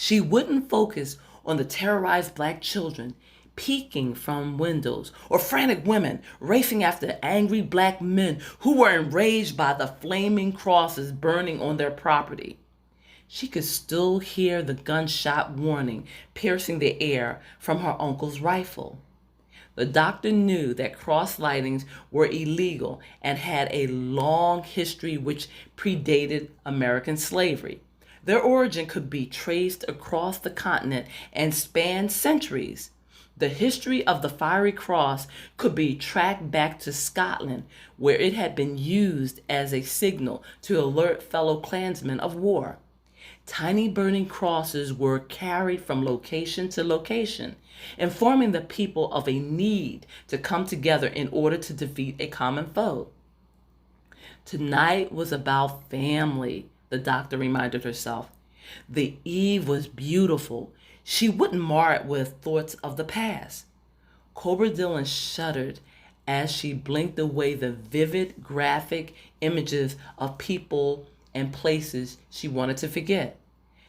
She wouldn't focus on the terrorized black children peeking from windows or frantic women racing after angry black men who were enraged by the flaming crosses burning on their property. She could still hear the gunshot warning piercing the air from her uncle's rifle. The doctor knew that cross lightings were illegal and had a long history which predated American slavery. Their origin could be traced across the continent and spanned centuries. The history of the fiery cross could be tracked back to Scotland, where it had been used as a signal to alert fellow clansmen of war. Tiny burning crosses were carried from location to location, informing the people of a need to come together in order to defeat a common foe. Tonight was about family, the doctor reminded herself. The eve was beautiful. She wouldn't mar it with thoughts of the past. Cobra Dillon shuddered as she blinked away the vivid, graphic images of people and places she wanted to forget.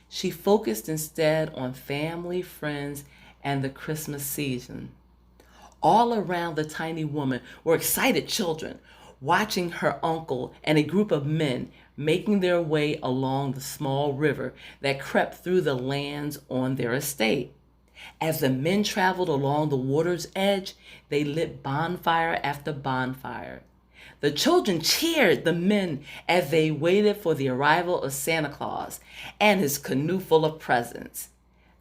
She focused instead on family, friends, and the Christmas season. All around the tiny woman were excited children, watching her uncle and a group of men making their way along the small river that crept through the lands on their estate. As the men traveled along the water's edge, they lit bonfire after bonfire. The children cheered the men as they waited for the arrival of Santa Claus and his canoe full of presents.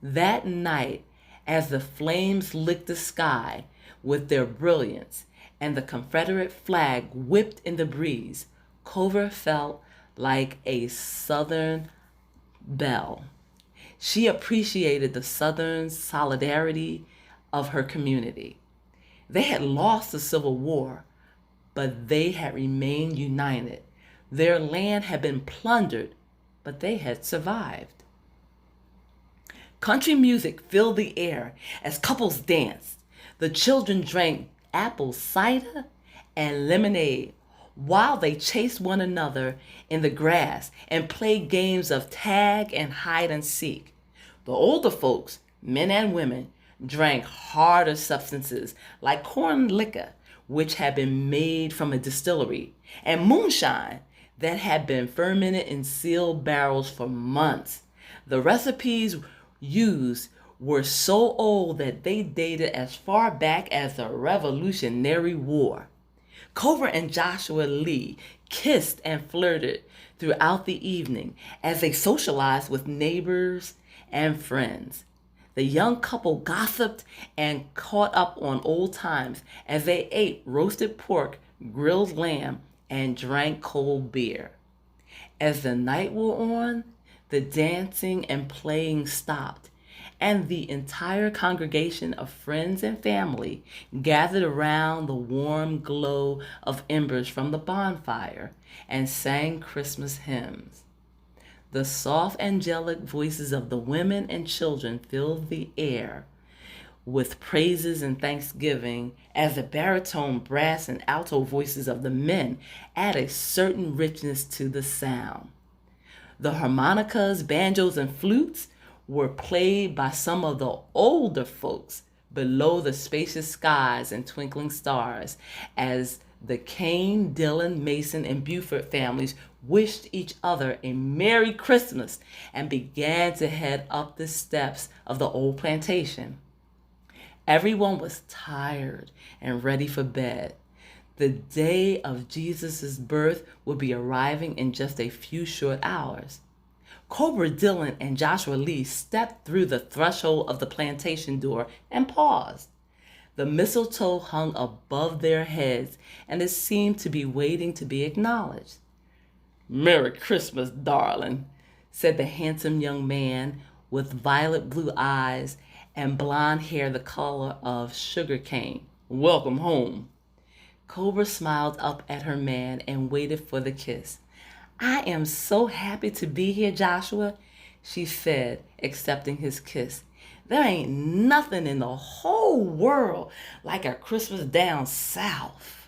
That night, as the flames licked the sky with their brilliance and the Confederate flag whipped in the breeze, Cobra felt like a Southern belle. She appreciated the Southern solidarity of her community. They had lost the Civil War, but they had remained united. Their land had been plundered, but they had survived. Country music filled the air as couples danced. The children drank apple cider and lemonade while they chased one another in the grass and played games of tag and hide and seek. The older folks, men and women, drank harder substances like corn liquor, which had been made from a distillery, and moonshine that had been fermented in sealed barrels for months. The recipes used were so old that they dated as far back as the Revolutionary War. Cobra and Joshua Lee kissed and flirted throughout the evening as they socialized with neighbors and friends. The young couple gossiped and caught up on old times as they ate roasted pork, grilled lamb, and drank cold beer. As the night wore on, the dancing and playing stopped, and the entire congregation of friends and family gathered around the warm glow of embers from the bonfire and sang Christmas hymns. The soft angelic voices of the women and children filled the air with praises and thanksgiving as the baritone, brass, and alto voices of the men add a certain richness to the sound. The harmonicas, banjos, and flutes were played by some of the older folks below the spacious skies and twinkling stars as the Kane, Dillon, Mason, and Buford families wished each other a Merry Christmas and began to head up the steps of the old plantation. Everyone was tired and ready for bed. The day of Jesus' birth would be arriving in just a few short hours. Cobra Dillon and Joshua Lee stepped through the threshold of the plantation door and paused. The mistletoe hung above their heads, and it seemed to be waiting to be acknowledged. "Merry Christmas, darling," said the handsome young man with violet blue eyes and blonde hair the color of sugar cane. "Welcome home." Cobra smiled up at her man and waited for the kiss. "I am so happy to be here, Joshua," she said, accepting his kiss. "There ain't nothing in the whole world like a Christmas down south."